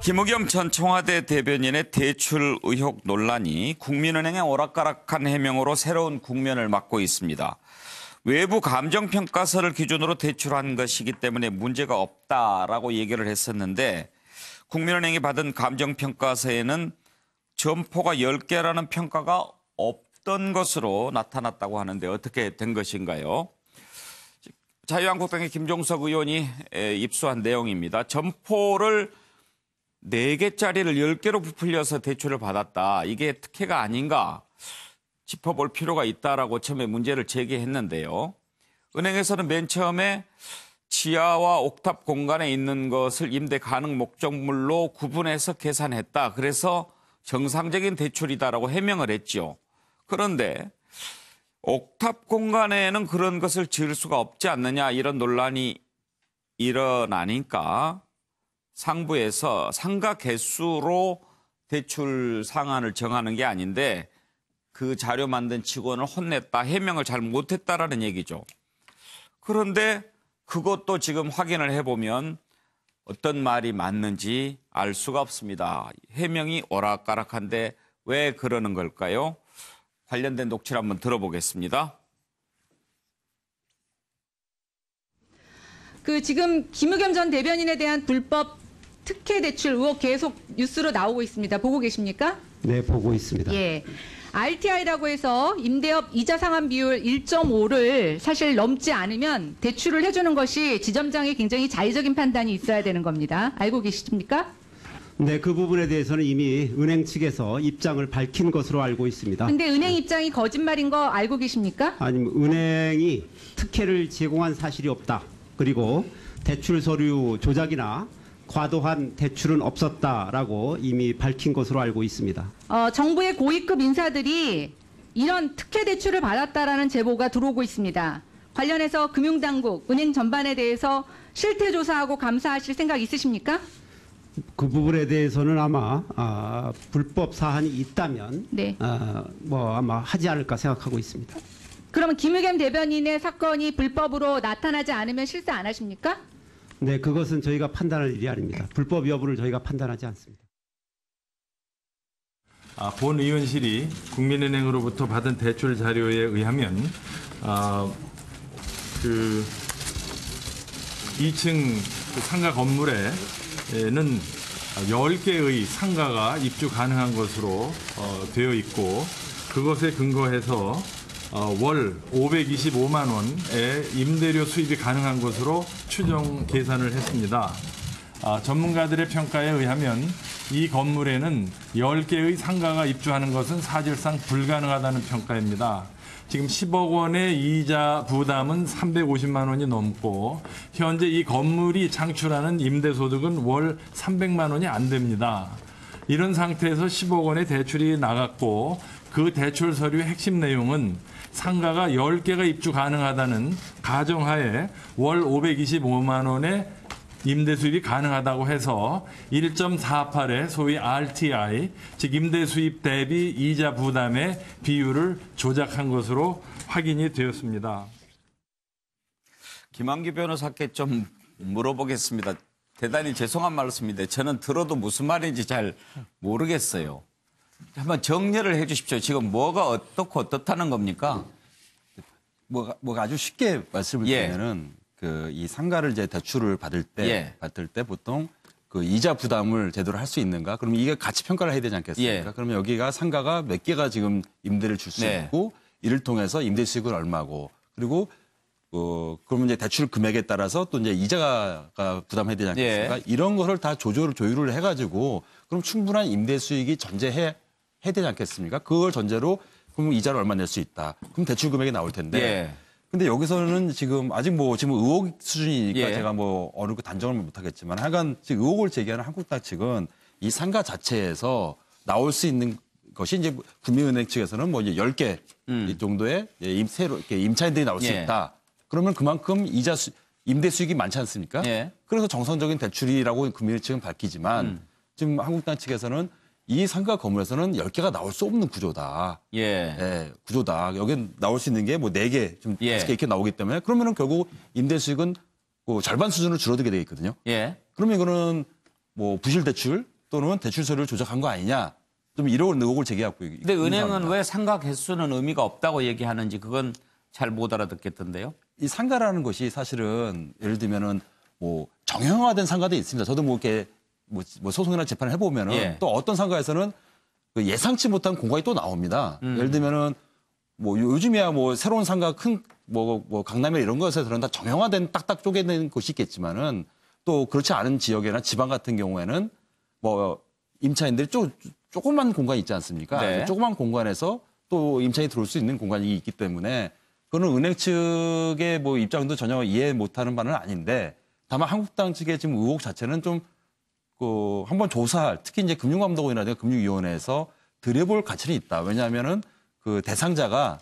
김의겸 전 청와대 대변인의 대출 의혹 논란이 국민은행의 오락가락한 해명으로 새로운 국면을 맞고 있습니다. 외부 감정평가서를 기준으로 대출한 것이기 때문에 문제가 없다라고 얘기를 했었는데 국민은행이 받은 감정평가서에는 점포가 10개라는 평가가 없던 것으로 나타났다고 하는데 어떻게 된 것인가요? 자유한국당의 김종석 의원이 입수한 내용입니다. 점포를 4개짜리를 10개로 부풀려서 대출을 받았다. 이게 특혜가 아닌가 짚어볼 필요가 있다라고 처음에 문제를 제기했는데요. 은행에서는 맨 처음에 지하와 옥탑 공간에 있는 것을 임대 가능 목적물로 구분해서 계산했다. 그래서 정상적인 대출이다라고 해명을 했죠. 그런데 옥탑 공간에는 그런 것을 지을 수가 없지 않느냐 이런 논란이 일어나니까 상부에서 상가 개수로 대출 상한을 정하는 게 아닌데 그 자료 만든 직원을 혼냈다, 해명을 잘 못했다라는 얘기죠. 그런데 그것도 지금 확인을 해보면 어떤 말이 맞는지 알 수가 없습니다. 해명이 오락가락한데 왜 그러는 걸까요? 관련된 녹취를 한번 들어보겠습니다. 지금 김의겸 전 대변인에 대한 불법 특혜 대출 의혹 계속 뉴스로 나오고 있습니다. 보고 계십니까? 네, 보고 있습니다. 예. RTI라고 해서 임대업 이자 상환 비율 1.5를 사실 넘지 않으면 대출을 해주는 것이 지점장의 굉장히 자의적인 판단이 있어야 되는 겁니다. 알고 계십니까? 네, 그 부분에 대해서는 이미 은행 측에서 입장을 밝힌 것으로 알고 있습니다. 근데 은행 입장이 거짓말인 거 알고 계십니까? 아니면 은행이 특혜를 제공한 사실이 없다. 그리고 대출 서류 조작이나 과도한 대출은 없었다라고 이미 밝힌 것으로 알고 있습니다. 정부의 고위급 인사들이 이런 특혜 대출을 받았다라는 제보가 들어오고 있습니다. 관련해서 금융당국, 은행 전반에 대해서 실태 조사하고 감사하실 생각 있으십니까? 그 부분에 대해서는 아마 불법 사안이 있다면 네. 아마 하지 않을까 생각하고 있습니다. 그러면 김의겸 대변인의 사건이 불법으로 나타나지 않으면 실수 안 하십니까? 네, 그것은 저희가 판단할 일이 아닙니다. 불법 여부를 저희가 판단하지 않습니다. 본 의원실이 국민은행으로부터 받은 대출 자료에 의하면 2층 상가 건물에는 10개의 상가가 입주 가능한 것으로 되어 있고 그것에 근거해서 월 525만 원의 임대료 수입이 가능한 것으로 추정 계산을 했습니다. 전문가들의 평가에 의하면 이 건물에는 10개의 상가가 입주하는 것은 사실상 불가능하다는 평가입니다. 지금 10억 원의 이자 부담은 350만 원이 넘고 현재 이 건물이 창출하는 임대소득은 월 300만 원이 안 됩니다. 이런 상태에서 10억 원의 대출이 나갔고 그 대출 서류의 핵심 내용은 상가가 10개가 입주 가능하다는 가정하에 월 525만 원의 임대 수입이 가능하다고 해서 1.48의 소위 RTI, 즉 임대 수입 대비 이자 부담의 비율을 조작한 것으로 확인이 되었습니다. 김한규 변호사께 좀 물어보겠습니다. 대단히 죄송한 말씀인데 저는 들어도 무슨 말인지 잘 모르겠어요. 한번 정리를 해 주십시오. 지금 뭐가 어떻고 어떻다는 겁니까? 뭐가 아주 쉽게 말씀을 드리면은 이 상가를 이제 대출을 받을 때 보통 그 이자 부담을 제대로 할 수 있는가? 그러면 이게 가치 평가를 해야 되지 않겠습니까? 그러면 여기가 상가가 몇 개가 지금 임대를 줄 수 있고 이를 통해서 임대 수익은 얼마고 그리고 그러면 이제 대출 금액에 따라서 또 이제 이자가 부담해야 되지 않겠습니까? 이런 거를 다 조율을 해가지고 그럼 충분한 임대 수익이 전제해야 되지 않겠습니까? 그걸 전제로 그럼 이자를 얼마 낼 수 있다. 그럼 대출 금액이 나올 텐데. 근데 여기서는 지금 아직 지금 의혹 수준이니까 제가 어느 거 단정을 못 하겠지만 하여간 지금 의혹을 제기하는 한국당 측은 이 상가 자체에서 나올 수 있는 것이 이제 국민은행 측에서는 이제 10개 정도의 임차인들이 나올 수 있다. 그러면 그만큼 임대 수익이 많지 않습니까? 그래서 정상적인 대출이라고 국민은행 측은 밝히지만 지금 한국당 측에서는 이 상가 건물에서는 10개가 나올 수 없는 구조다. 구조다. 여기 나올 수 있는 게 4개, 5개 이렇게 나오기 때문에 그러면은 결국 임대 수익은 절반 수준으로 줄어들게 되어 있거든요. 그러면 이거는 부실 대출 또는 대출 서류를 조작한 거 아니냐. 좀 이런 의혹을 제기하고 있습니다. 근데 은행은 왜 상가 개수는 의미가 없다고 얘기하는지 그건 잘 못 알아듣겠던데요. 이 상가라는 것이 사실은 예를 들면은 뭐 정형화된 상가도 있습니다. 저도 뭐 이렇게 뭐 소송이나 재판을 해보면은 예. 또 어떤 상가에서는 그 예상치 못한 공간이 또 나옵니다. 예를 들면은 뭐 요즘이야 뭐 새로운 상가 큰 뭐 강남이나 이런 것에서는 다 정형화된 딱딱 쪼개는 곳이 있겠지만은 또 그렇지 않은 지역이나 지방 같은 경우에는 뭐 임차인들이 조그만 공간이 있지 않습니까? 네. 조그만 공간에서 또 임차인이 들어올 수 있는 공간이 있기 때문에 그거는 은행 측의 뭐 입장도 전혀 이해 못하는 바는 아닌데 다만 한국당 측의 지금 의혹 자체는 좀 그 한번 조사할 특히 이제 금융감독원이라든가 금융위원회에서 들여볼 가치는 있다. 왜냐하면은 그 대상자가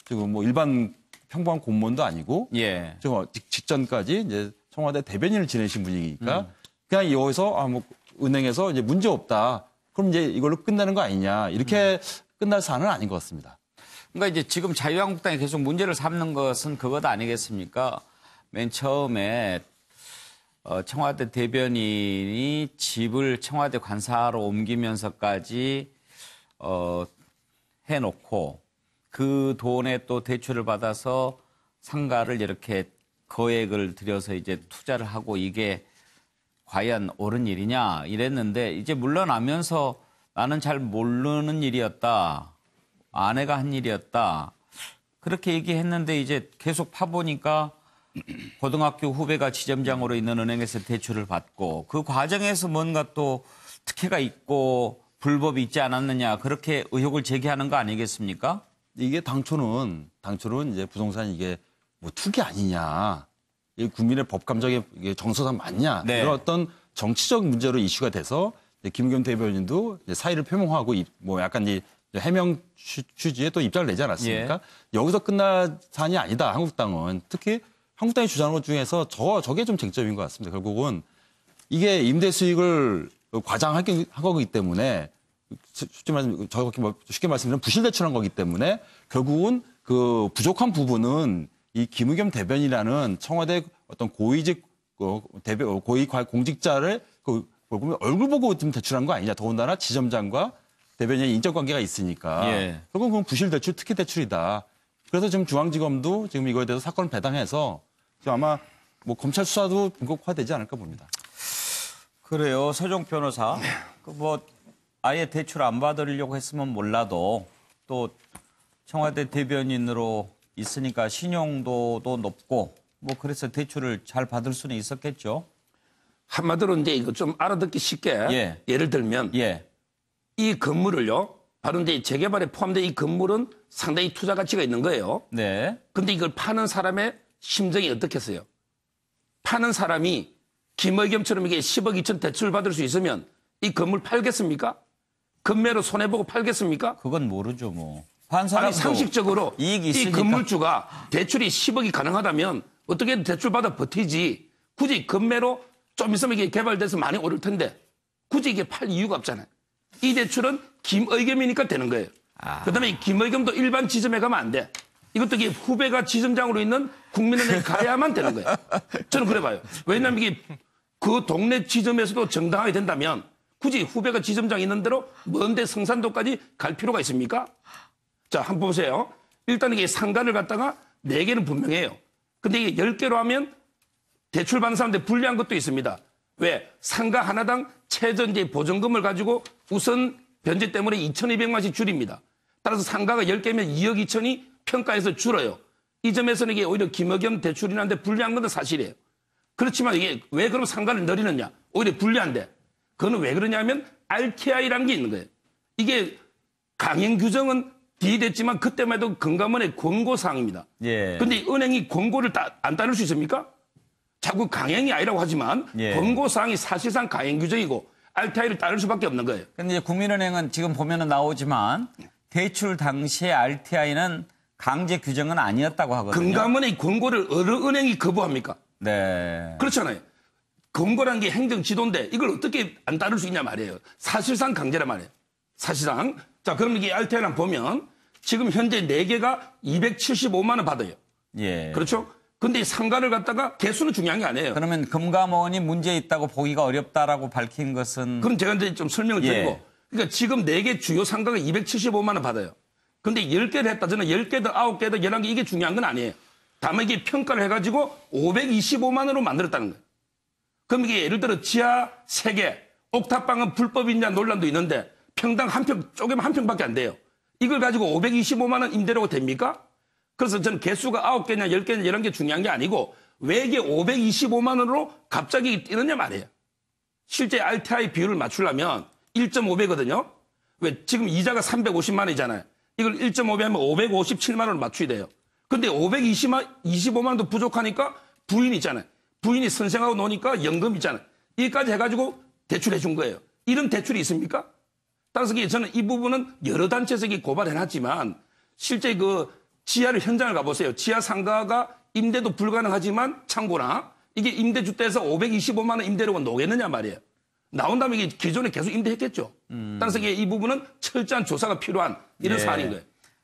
지금 뭐 일반 평범한 공무원도 아니고 예. 지금 직전까지 이제 청와대 대변인을 지내신 분이니까 그냥 여기서 뭐 은행에서 이제 문제 없다. 그럼 이제 이걸로 끝나는 거 아니냐. 이렇게 끝날 사안은 아닌 것 같습니다. 그러니까 이제 지금 자유한국당이 계속 문제를 삼는 것은 그것 아니겠습니까? 맨 처음에 청와대 대변인이 집을 청와대 관사로 옮기면서까지 해놓고 그 돈에 또 대출을 받아서 상가를 이렇게 거액을 들여서 이제 투자를 하고 이게 과연 옳은 일이냐 이랬는데 이제 물러나면서 나는 잘 모르는 일이었다. 아내가 한 일이었다. 그렇게 얘기했는데 이제 계속 파보니까 고등학교 후배가 지점장으로 있는 은행에서 대출을 받고 그 과정에서 뭔가 또 특혜가 있고 불법이 있지 않았느냐 그렇게 의혹을 제기하는 거 아니겠습니까? 이게 당초는 이제 부동산 이게 뭐 투기 아니냐. 이 국민의 법 감정에 이게 정서상 맞냐. 네. 이런 어떤 정치적 문제로 이슈가 돼서 김의겸 대변인도 이제 사의를 표명하고 뭐 약간 이 해명 취지에 또 입장을 내지 않았습니까? 예. 여기서 끝날 사안이 아니다. 한국당은. 특히 한국당이 주장하는 것 중에서 저게 좀 쟁점인 것 같습니다. 결국은 이게 임대 수익을 과장한 거기 때문에 쉽게 말씀드리면 부실대출한 거기 때문에 결국은 그 부족한 부분은 이 김의겸 대변이라는 청와대 어떤 고위직 고위 공직자를 얼굴 보고 좀 대출한 거 아니냐. 더군다나 지점장과 대변인의 인적 관계가 있으니까 예. 결국은 그건 부실대출, 특혜대출이다. 그래서 지금 중앙지검도 지금 이거에 대해서 사건을 배당해서 지금 아마 뭐 검찰 수사도 본격화되지 않을까 봅니다. 그래요. 서종 변호사. 뭐 아예 대출 안 받으려고 했으면 몰라도 또 청와대 대변인으로 있으니까 신용도도 높고 뭐 그래서 대출을 잘 받을 수는 있었겠죠. 한마디로 이제 이거 좀 알아듣기 쉽게 예. 예를 들면 예. 이 건물을요. 바로 이제 재개발에 포함된 이 건물은 상당히 투자 가치가 있는 거예요. 네. 근데 이걸 파는 사람의 심정이 어떻겠어요? 파는 사람이 김의겸처럼 이게 10억 2천 대출 받을 수 있으면 이 건물 팔겠습니까? 금매로 손해보고 팔겠습니까? 그건 모르죠 뭐. 판 사람도 아니 상식적으로 이익이 이 있으니까. 건물주가 대출이 10억이 가능하다면 어떻게든 대출받아 버티지. 굳이 금매로 좀 있으면 이게 개발돼서 많이 오를 텐데 굳이 이게 팔 이유가 없잖아요. 이 대출은 김의겸이니까 되는 거예요. 그다음에 이 김의겸도 일반 지점에 가면 안 돼. 이것도 이게 후배가 지점장으로 있는 국민은행에 가야만 되는 거예요. 저는 그래 봐요. 왜냐하면 이게 그 동네 지점에서도 정당하게 된다면 굳이 후배가 지점장 있는 대로 먼데 성산도까지 갈 필요가 있습니까? 자, 한번 보세요. 일단 이게 상가를 갖다가 4개는 분명해요. 근데 이게 10개로 하면 대출 받는 사람한테 불리한 것도 있습니다. 왜? 상가 하나당 최저 이제 보증금을 가지고 우선 변제 때문에 2,200만씩 줄입니다. 따라서 상가가 10개면 2억 2천이 평가에서 줄어요. 이 점에서는 이게 오히려 김의겸 대출이라는데 불리한 건 사실이에요. 그렇지만 이게 왜 그럼 상가를 늘리느냐? 오히려 불리한데. 그거는 왜 그러냐면 RTI라는 게 있는 거예요. 이게 강행 규정은 뒤됐지만 그때만 해도 금감원의 권고사항입니다. 예. 근데 은행이 권고를 안 따를 수 있습니까? 자꾸 강행이 아니라고 하지만 예. 권고사항이 사실상 강행 규정이고 RTI를 따를 수밖에 없는 거예요. 근데 이제 국민은행은 지금 보면은 나오지만 대출 당시의 RTI는 강제 규정은 아니었다고 하거든요. 금감원의 권고를 어느 은행이 거부합니까? 네. 그렇잖아요. 권고라는 게 행정 지도인데 이걸 어떻게 안 따를 수 있냐 말이에요. 사실상 강제란 말이에요. 사실상. 자, 그럼 이게 RTI를 보면 지금 현재 4개가 275만 원 받아요. 예. 그렇죠? 근데 이 상가를 갖다가 개수는 중요한 게 아니에요. 그러면 금감원이 문제 있다고 보기가 어렵다라고 밝힌 것은 그럼 제가 이제 좀 설명을 드리고. 예. 그러니까 지금 4개 주요 상가가 275만 원 받아요. 근데 10개를 했다. 저는 10개든 9개든 11개 이게 중요한 건 아니에요. 다만 이게 평가를 해가지고 525만 원으로 만들었다는 거예요. 그럼 이게 예를 들어 지하 3개, 옥탑방은 불법이냐 논란도 있는데 평당 한 평, 쪼개면 한 평밖에 안 돼요. 이걸 가지고 525만 원 임대료가 됩니까? 그래서 저는 개수가 9개냐 10개냐 이런 게 중요한 게 아니고 왜 이게 525만 원으로 갑자기 뛰느냐 말이에요. 실제 RTI 비율을 맞추려면 1.5배거든요. 왜 지금 이자가 350만 원이잖아요. 이걸 1.5배 하면 557만 원을 맞춰야 돼요. 근데 525만 원도 부족하니까 부인 있잖아요. 부인이 선생하고 노니까 연금 있잖아요. 이까지 해가지고 대출해 준 거예요. 이런 대출이 있습니까? 따라서 저는 이 부분은 여러 단체에서 고발해놨지만 실제 그 지하를 현장을 가보세요. 지하 상가가 임대도 불가능하지만 창고나 이게 임대주택에서 525만 원 임대료가 나오겠느냐 말이에요. 나온다면 이게 기존에 계속 임대했겠죠. 따라서 이 부분은 철저한 조사가 필요한 이런 사안인 거예요.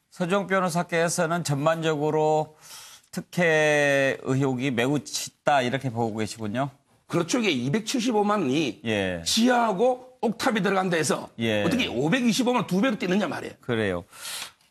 서정 변호사께서는 전반적으로 특혜 의혹이 매우 짙다 이렇게 보고 계시군요. 그렇죠. 이게 275만 원이 예. 지하하고 옥탑이 들어간다 해서 예. 어떻게 525만 원 2배로 뛰느냐 말이에요. 그래요.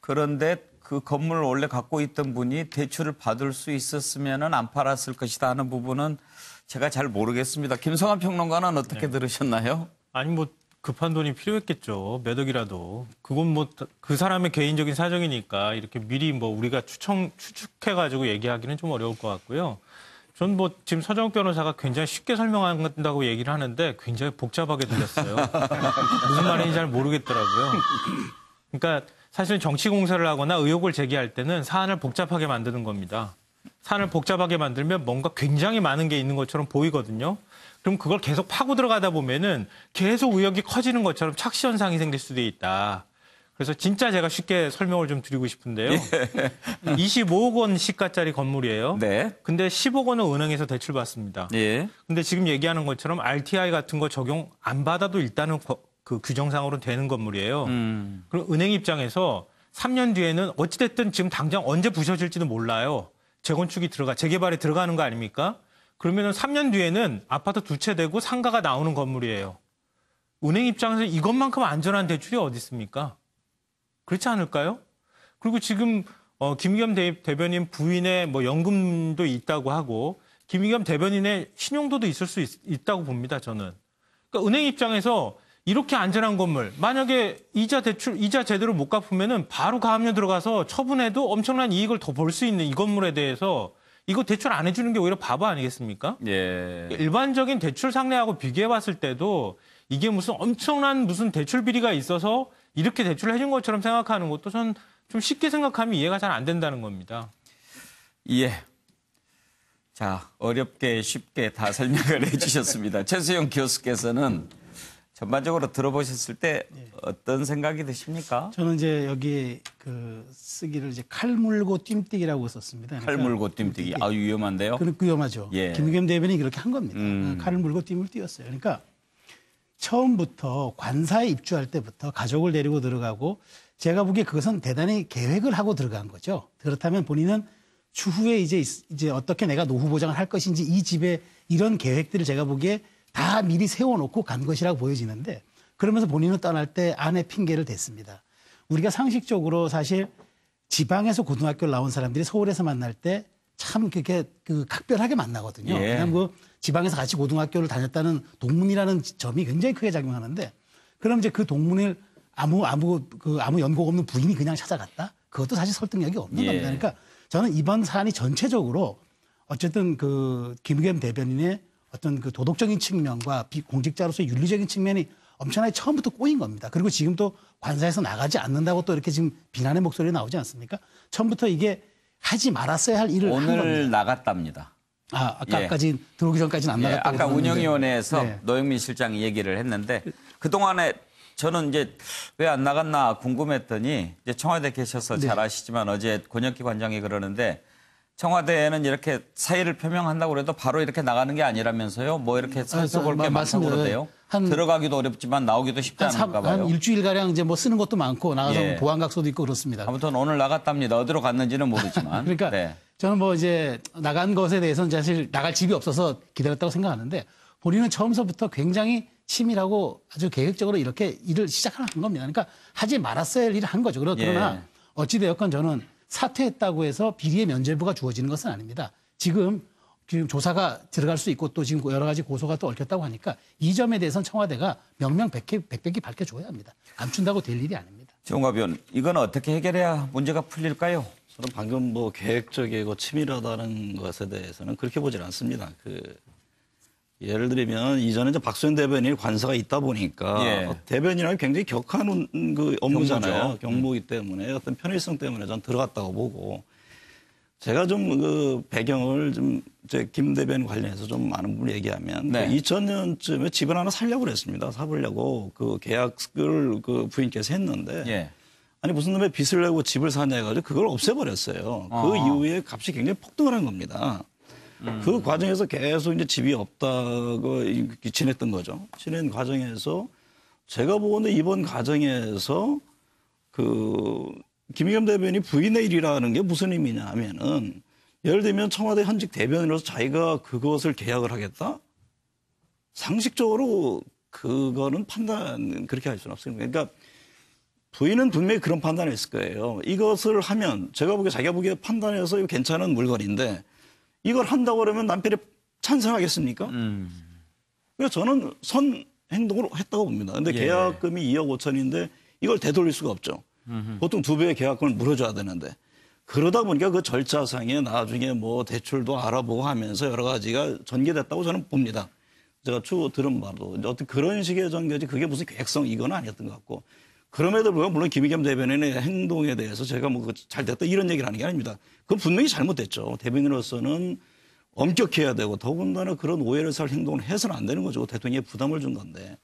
그런데 그 건물을 원래 갖고 있던 분이 대출을 받을 수 있었으면 안 팔았을 것이다 하는 부분은 제가 잘 모르겠습니다. 김성환 평론가는 어떻게 들으셨나요? 아니 뭐 급한 돈이 필요했겠죠. 몇 억이라도. 그건 뭐 그 사람의 개인적인 사정이니까 이렇게 미리 뭐 우리가 추측해가지고 얘기하기는 좀 어려울 것 같고요. 전 뭐 지금 서정욱 변호사가 굉장히 쉽게 설명한다고 얘기를 하는데 굉장히 복잡하게 들렸어요. 무슨 말인지 잘 모르겠더라고요. 그러니까 사실 정치 공세를 하거나 의혹을 제기할 때는 사안을 복잡하게 만드는 겁니다. 사안을 복잡하게 만들면 뭔가 굉장히 많은 게 있는 것처럼 보이거든요. 그럼 그걸 계속 파고 들어가다 보면은 계속 의혹이 커지는 것처럼 착시 현상이 생길 수도 있다. 그래서 진짜 제가 쉽게 설명을 좀 드리고 싶은데요. 25억 원 시가짜리 건물이에요. 네. 근데 10억 원은 은행에서 대출받습니다. 예. 근데 지금 얘기하는 것처럼 RTI 같은 거 적용 안 받아도 일단은 그 규정상으로는 되는 건물이에요. 그럼 은행 입장에서 3년 뒤에는 어찌됐든 지금 당장 언제 부셔질지도 몰라요. 재개발이 들어가는 거 아닙니까? 그러면은 3년 뒤에는 아파트 2채 되고 상가가 나오는 건물이에요. 은행 입장에서 이것만큼 안전한 대출이 어디 있습니까? 그렇지 않을까요? 그리고 지금 김의겸 대변인 부인의 뭐 연금도 있다고 하고 김의겸 대변인의 신용도도 있을 수 있다고 봅니다. 저는. 그러니까 은행 입장에서 이렇게 안전한 건물, 만약에 이자 제대로 못 갚으면은 바로 가압류 들어가서 처분해도 엄청난 이익을 더 볼 수 있는 이 건물에 대해서 이거 대출 안 해주는 게 오히려 바보 아니겠습니까? 예. 일반적인 대출 상례하고 비교해 봤을 때도 이게 무슨 엄청난 대출 비리가 있어서 이렇게 대출을 해준 것처럼 생각하는 것도 전 좀 쉽게 생각하면 이해가 잘 안 된다는 겁니다. 예. 자, 어렵게 쉽게 다 설명을 해주셨습니다. 최수영 교수께서는 전반적으로 들어보셨을 때 어떤 생각이 드십니까? 저는 이제 여기 그 쓰기를 이제 칼 물고 뜀뛰기라고 썼습니다. 칼 물고 뜀뛰기. 아유, 위험한데요? 위험하죠. 예. 김의겸 대변인이 그렇게 한 겁니다. 칼을 물고 뜀을 띄웠어요. 그러니까 처음부터 관사에 입주할 때부터 가족을 데리고 들어가고 제가 보기에 그것은 대단히 계획을 하고 들어간 거죠. 그렇다면 본인은 추후에 이제 어떻게 내가 노후 보장을 할 것인지 이 집에 이런 계획들을 제가 보기에 다 미리 세워놓고 간 것이라고 보여지는데 그러면서 본인은 떠날 때 아내 핑계를 댔습니다. 우리가 상식적으로 사실 지방에서 고등학교를 나온 사람들이 서울에서 만날 때 참 그렇게 각별하게 만나거든요. 예. 그냥 그 지방에서 같이 고등학교를 다녔다는 동문이라는 점이 굉장히 크게 작용하는데 그럼 이제 그 동문을 아무 연고 없는 부인이 그냥 찾아갔다? 그것도 사실 설득력이 없는 겁니다. 그러니까 저는 이번 사안이 전체적으로 어쨌든 그 김의겸 대변인의 어떤 그 도덕적인 측면과 공직자로서의 윤리적인 측면이 엄청나게 처음부터 꼬인 겁니다. 그리고 지금 또 관사에서 나가지 않는다고 또 이렇게 지금 비난의 목소리가 나오지 않습니까? 처음부터 이게 하지 말았어야 할 일을 한 겁니다. 오늘 나갔답니다. 아까까지 들어오기 전까지는 안 나갔다고. 아까 운영위원회에서 네. 노영민 실장이 얘기를 했는데 그동안에 저는 이제 왜 안 나갔나 궁금했더니 이제 청와대 계셔서 잘 아시지만 어제 권혁기 관장이 그러는데 청와대에는 이렇게 사의를 표명한다고 그래도 바로 이렇게 나가는 게 아니라면서요. 뭐 이렇게 살펴볼 게 많다고 맞습니다. 그러대요. 들어가기도 어렵지만 나오기도 쉽지 않을까 봐요. 한 일주일가량 이제 뭐 쓰는 것도 많고 나가서 예. 보안각서도 있고 그렇습니다. 아무튼 오늘 나갔답니다. 어디로 갔는지는 모르지만. 그러니까 네. 저는 뭐 이제 나간 것에 대해서는 사실 나갈 집이 없어서 기다렸다고 생각하는데 본인은 처음서부터 굉장히 치밀하고 아주 계획적으로 이렇게 일을 시작한 겁니다. 그러니까 하지 말았어야 할 일을 한 거죠. 그러나 예. 어찌되었건 저는 사퇴했다고 해서 비리의 면죄부가 주어지는 것은 아닙니다. 지금 조사가 들어갈 수 있고 또 지금 여러 가지 고소가 또 얽혔다고 하니까 이 점에 대해서는 청와대가 명명백백히 밝혀줘야 합니다. 감춘다고 될 일이 아닙니다. 정우갑 의원, 이건 어떻게 해결해야 문제가 풀릴까요? 저는 방금 뭐 계획적이고 치밀하다는 것에 대해서는 그렇게 보질 않습니다. 예를 들면 이전에 이제 박수현 대변인이 관사가 있다 보니까 예. 대변인하고 굉장히 격한 그 업무잖아요. 경무죠. 경무이기 때문에 어떤 편의성 때문에 전 들어갔다고 보고 제가 좀 그 배경을 좀 이제 김 대변인 관련해서 좀 많은 분을 얘기하면 네. 2000년쯤에 집을 하나 살려고 그랬습니다. 사보려고 그 계약을 그 부인께서 했는데 예. 아니 무슨 놈의 빚을 내고 집을 사냐 해가지고 그걸 없애버렸어요. 그 이후에 값이 굉장히 폭등을 한 겁니다. 그 과정에서 계속 이제 집이 없다고 지냈던 거죠. 지낸 과정에서 제가 보건대 이번 과정에서 김의겸 대변인이 부인의 일이라는 게 무슨 의미냐 하면은 예를 들면 청와대 현직 대변인으로서 자기가 그것을 계약을 하겠다? 상식적으로 그거는 판단 그렇게 할 수는 없습니다. 그러니까 부인은 분명히 그런 판단을 했을 거예요. 이것을 하면 제가 보기에 자기가 보기에 판단해서 이거 괜찮은 물건인데 이걸 한다고 그러면 남편이 찬성하겠습니까? 그래서 저는 선 행동을 했다고 봅니다. 근데 예. 계약금이 2억 5천인데 이걸 되돌릴 수가 없죠. 보통 2배의 계약금을 물어줘야 되는데 그러다 보니까 그 절차상에 나중에 뭐 대출도 알아보고 하면서 여러 가지가 전개됐다고 저는 봅니다. 제가 쭉 들은 바로 어떤 그런 식의 전개지 그게 무슨 계획성 이건 아니었던 것 같고 그럼에도 불구하고 물론 김의겸 대변인의 행동에 대해서 제가 뭐 잘 됐다 이런 얘기를 하는 게 아닙니다. 그건 분명히 잘못됐죠. 대변인으로서는 엄격해야 되고 더군다나 그런 오해를 살 행동을 해서는 안 되는 거죠. 대통령에 부담을 준 건데.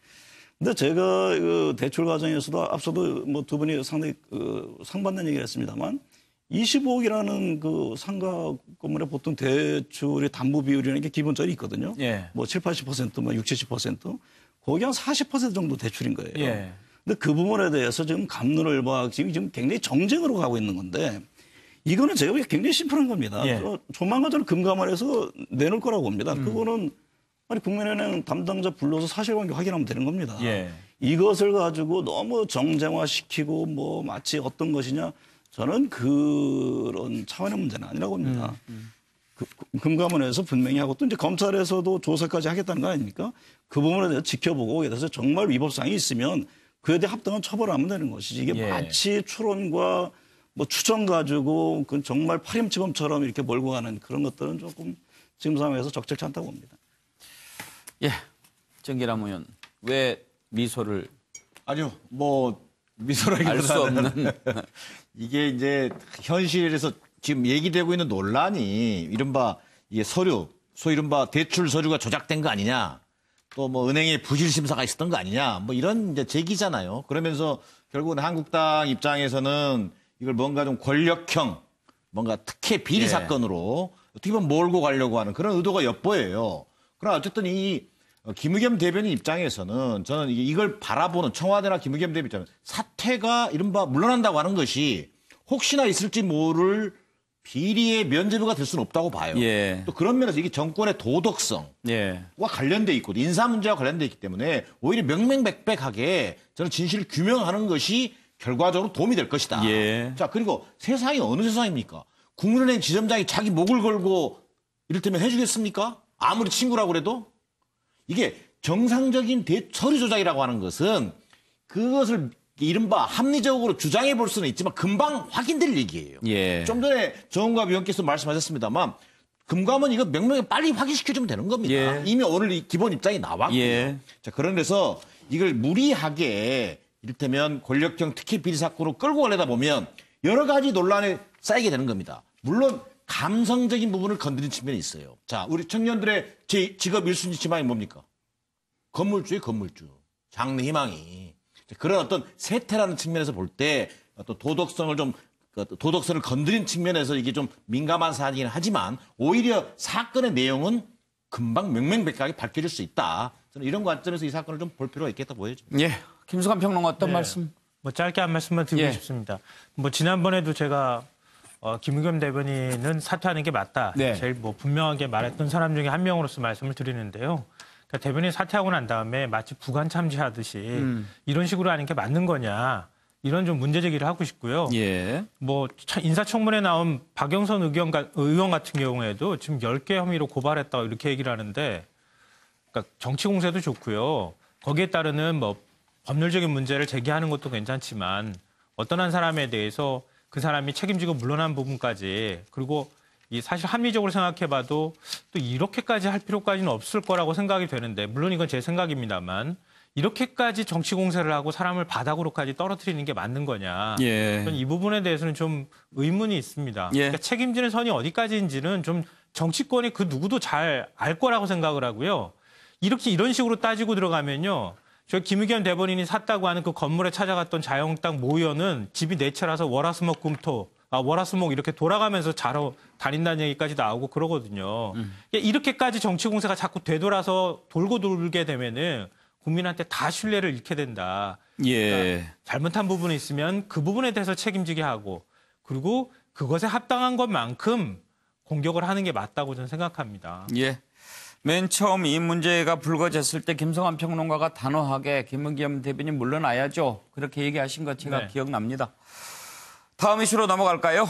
근데 제가 그 대출 과정에서도 앞서도 뭐 두 분이 상당히 상 받는 얘기를 했습니다만 25억이라는 그 상가 건물에 보통 대출의 담보 비율이라는 게 기본적으로 있거든요. 예. 뭐 7, 80%, 뭐 60, 70%. 거기 한 40% 정도 대출인 거예요. 예. 근데 그 부분에 대해서 지금 갑론을박 지금 굉장히 정쟁으로 가고 있는 건데 이거는 제가 보기에 굉장히 심플한 겁니다. 예. 조만간 저는 금감원에서 내놓을 거라고 봅니다. 그거는 아니 국민은행 담당자 불러서 사실관계 확인하면 되는 겁니다. 예. 이것을 가지고 너무 정쟁화시키고 뭐 마치 어떤 것이냐 저는 그런 차원의 문제는 아니라고 봅니다. 금감원에서 분명히 하고 또 이제 검찰에서도 조사까지 하겠다는 거 아닙니까? 그 부분에 대해서 지켜보고 거기에 대해서 정말 위법사항이 있으면 그에 대해 합당한 처벌을 하면 되는 것이지 이게 예. 마치 추론과 뭐 추정 가지고 그 정말 파렴치범처럼 이렇게 몰고 가는 그런 것들은 조금 지금 상황에서 적절치 않다고 봅니다. 예. 정기람 의원, 왜 미소를 아니요, 뭐 미소라기보다는 알 수 없는 이게 이제 현실에서 지금 얘기되고 있는 논란이 이른바 이게 서류, 소위 이른바 대출 서류가 조작된 거 아니냐, 또 뭐 은행에 부실 심사가 있었던 거 아니냐, 뭐 이런 이제 제기잖아요. 그러면서 결국은 한국당 입장에서는 이걸 뭔가 좀 권력형, 뭔가 특혜 비리 예. 사건으로 어떻게 보면 몰고 가려고 하는 그런 의도가 엿보여요. 그러나 어쨌든 이 김의겸 대변인 입장에서는 저는 이걸 바라보는 청와대나 김의겸 대변인 입장에서는 사퇴가 이른바 물러난다고 하는 것이 혹시나 있을지 모를 비리의 면죄부가 될 수는 없다고 봐요. 예. 또 그런 면에서 이게 정권의 도덕성과 예. 관련돼 있고 인사 문제와 관련돼 있기 때문에 오히려 명명백백하게 저는 진실을 규명하는 것이 결과적으로 도움이 될 것이다. 예. 자, 그리고 세상이 어느 세상입니까? 국민은행 지점장이 자기 목을 걸고 이를테면 해주겠습니까? 아무리 친구라고 그래도? 이게 정상적인 서류 조작이라고 하는 것은 그것을 이른바 합리적으로 주장해 볼 수는 있지만 금방 확인될 얘기예요. 예. 좀 전에 정은갑 위원께서 말씀하셨습니다만 금감원 이거 명명에 빨리 확인시켜주면 되는 겁니다. 예. 이미 오늘 이 기본 입장이 나왔고요. 예. 자, 그런 데서 이걸 무리하게 이를테면 권력형 특혜 비리 사건으로 끌고 가려다 보면 여러 가지 논란에 쌓이게 되는 겁니다. 물론 감성적인 부분을 건드린 측면이 있어요. 자, 우리 청년들의 직업 1순위 지망이 뭡니까? 건물주의 건물주. 장래 희망이. 그런 어떤 세태라는 측면에서 볼 때 어떤 도덕성을 좀 그 도덕성을 건드린 측면에서 이게 좀 민감한 사안이긴 하지만 오히려 사건의 내용은 금방 명명백백하게 밝혀질 수 있다. 저는 이런 관점에서 이 사건을 좀 볼 필요가 있겠다 보여집니다. 예. 김수관 평론가 어떤 네. 말씀? 뭐 짧게 한 말씀만 드리고 예. 싶습니다. 뭐 지난번에도 제가 김의겸 대변인은 사퇴하는 게 맞다. 네. 제일 뭐 분명하게 말했던 사람 중에 한 명으로서 말씀을 드리는데요. 그러니까 대변인 사퇴하고 난 다음에 마치 부관 참지하듯이 이런 식으로 하는 게 맞는 거냐. 이런 좀 문제 제기를 하고 싶고요. 예. 뭐 인사청문회에 나온 박영선 의원 같은 경우에도 지금 10개 혐의로 고발했다고 이렇게 얘기를 하는데 그러니까 정치 공세도 좋고요. 거기에 따르는 뭐 법률적인 문제를 제기하는 것도 괜찮지만 어떤 한 사람에 대해서 그 사람이 책임지고 물러난 부분까지 그리고 이 사실 합리적으로 생각해봐도 또 이렇게까지 할 필요까지는 없을 거라고 생각이 되는데 물론 이건 제 생각입니다만 이렇게까지 정치 공세를 하고 사람을 바닥으로까지 떨어뜨리는 게 맞는 거냐. 예. 저는 이 부분에 대해서는 좀 의문이 있습니다. 예. 그러니까 책임지는 선이 어디까지인지는 좀 정치권이 그 누구도 잘 알 거라고 생각을 하고요. 이런 식으로 따지고 들어가면요. 저 김의겸 대변인이 샀다고 하는 그 건물에 찾아갔던 자유한국당 모 의원은 집이 네 채라서 월화수목 이렇게 돌아가면서 자러 다닌다는 얘기까지 나오고 그러거든요. 이렇게까지 정치 공세가 자꾸 되돌아서 돌고 돌게 되면은 국민한테 다 신뢰를 잃게 된다. 예. 그러니까 잘못한 부분이 있으면 그 부분에 대해서 책임지게 하고 그리고 그것에 합당한 것만큼 공격을 하는 게 맞다고 저는 생각합니다. 예. 맨 처음 이 문제가 불거졌을 때 김성환 평론가가 단호하게 김의겸 대변인 물러나야죠. 그렇게 얘기하신 거 제가 네. 기억납니다. 다음 이슈로 넘어갈까요?